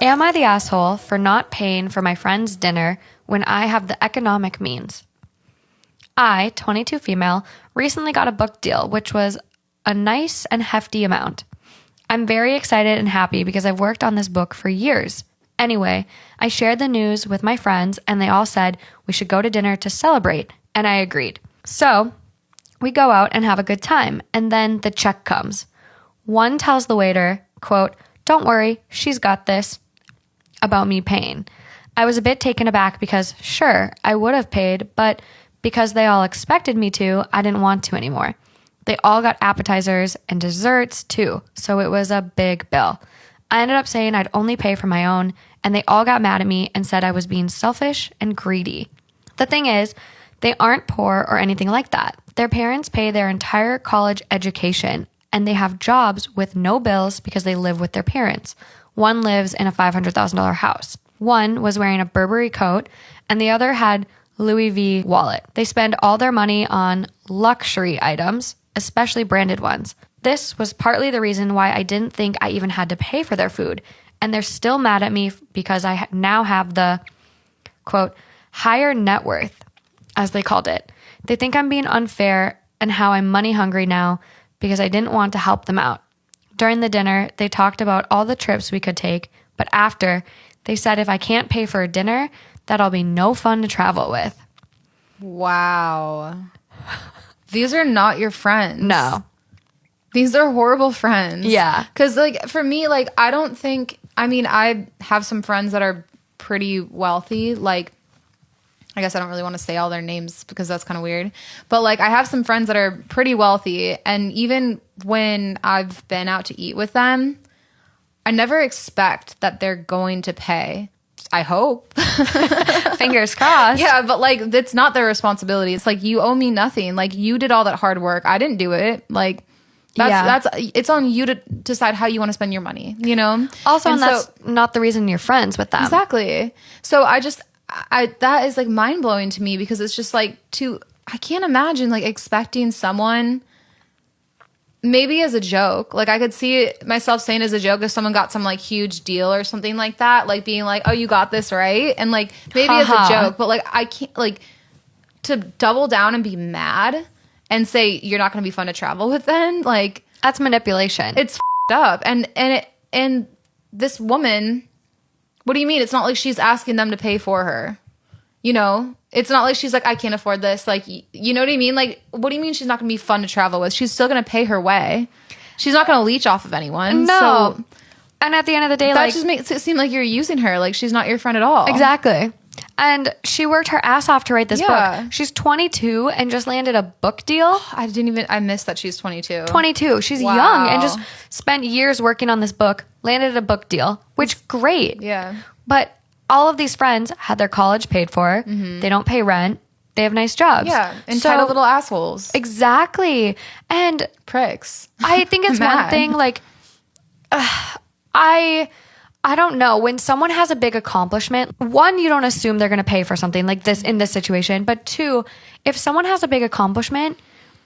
Am I the asshole for not paying for my friend's dinner when I have the economic means? I, 22 female, recently got a book deal, which was a nice and hefty amount. I'm very excited and happy because I've worked on this book for years. Anyway, I shared the news with my friends and they all said we should go to dinner to celebrate, and I agreed. So we go out and have a good time, and then the check comes. One tells the waiter, quote, "Don't worry, she's got this," about me paying. I was a bit taken aback because, sure, I would have paid, but because they all expected me to, I didn't want to anymore. They all got appetizers and desserts too, so it was a big bill. I ended up saying I'd only pay for my own, and they all got mad at me and said I was being selfish and greedy. The thing is, they aren't poor or anything like that. Their parents pay their entire college education, and they have jobs with no bills because they live with their parents. One lives in a $500,000 house. One was wearing a Burberry coat, and the other had Louis V wallet. They spend all their money on luxury items, especially branded ones. This was partly the reason why I didn't think I even had to pay for their food. And they're still mad at me because I now have the, quote, higher net worth, as they called it. They think I'm being unfair and how I'm money hungry now because I didn't want to help them out. During the dinner, they talked about all the trips we could take, but after, they said if I can't pay for a dinner, that I'll be no fun to travel with. Wow. These are not your friends. No. These are horrible friends. Yeah. Because, like, for me, like, I don't think... I mean, I have some friends that are pretty wealthy. Like, I guess I don't really want to say all their names because that's kind of weird. But, like, I have some friends that are pretty wealthy. And even when I've been out to eat with them, I never expect that they're going to pay. I hope. Fingers crossed. Yeah, but like it's not their responsibility. It's like you owe me nothing. Like you did all that hard work. I didn't do it. Like that's it's on you to decide how you want to spend your money, you know? Also, and that's not the reason you're friends with them. Exactly. So I that is like mind blowing to me because it's just like I can't imagine like expecting someone maybe as a joke. Like I could see myself saying as a joke if someone got some like huge deal or something like that, like being like, "Oh, you got this, right?" And like maybe as a joke, but like I can't like to double down and be mad and say you're not going to be fun to travel with then. Like that's manipulation. It's up. And this woman, what do you mean? It's not like she's asking them to pay for her. You know, it's not like she's like, I can't afford this. Like, you know what I mean? Like, what do you mean she's not going to be fun to travel with? She's still going to pay her way. She's not going to leech off of anyone. No. So and at the end of the day, that just makes it seem like you're using her. Like, she's not your friend at all. Exactly. And she worked her ass off to write this book. She's 22 and just landed a book deal. I missed that she's 22. 22. She's young and just spent years working on this book, landed a book deal, which great. Yeah. But all of these friends had their college paid for. Mm-hmm. They don't pay rent. They have nice jobs. Yeah. Entitled little assholes. Exactly. And pricks. I think it's one thing, like, I don't know. When someone has a big accomplishment, one, you don't assume they're going to pay for something like this in this situation. But two, if someone has a big accomplishment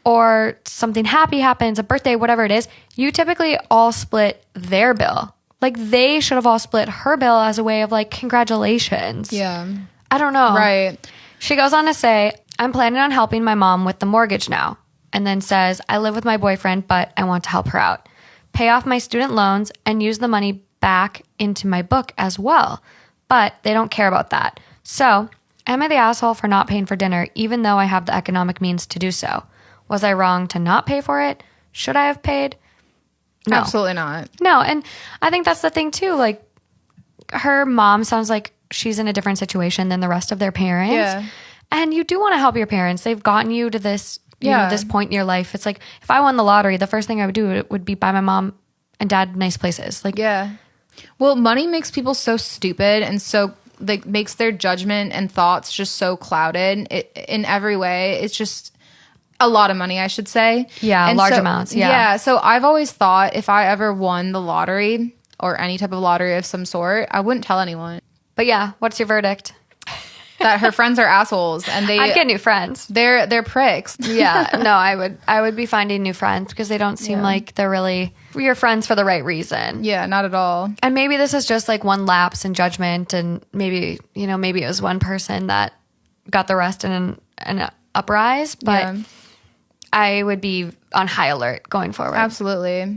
or something happy happens, a birthday, whatever it is, you typically all split their bill. Like, they should have all split her bill as a way of, like, congratulations. Yeah. I don't know. Right. She goes on to say, I'm planning on helping my mom with the mortgage now. And then says, I live with my boyfriend, but I want to help her out. Pay off my student loans and use the money back into my book as well. But they don't care about that. So, am I the asshole for not paying for dinner, even though I have the economic means to do so? Was I wrong to not pay for it? Should I have paid? No. Absolutely not. No, and I think that's the thing too. Like, her mom sounds like she's in a different situation than the rest of their parents. Yeah. And you do want to help your parents. They've gotten you to this, you know, this point in your life. It's like, if I won the lottery, the first thing I would do would be buy my mom and dad nice places. Like, yeah. Well, money makes people so stupid and so like makes their judgment and thoughts just so clouded in every way. It's just a lot of money, I should say. Yeah, and large amounts. Yeah. Yeah. So I've always thought if I ever won the lottery or any type of lottery of some sort, I wouldn't tell anyone. But yeah, what's your verdict? That her friends are assholes and I'd get new friends. They're pricks. Yeah. No, I would be finding new friends because they don't seem like they're really your friends for the right reason. Yeah, not at all. And maybe this is just like one lapse in judgment, and maybe it was one person that got the rest in an uprise, but I would be on high alert going forward. Absolutely.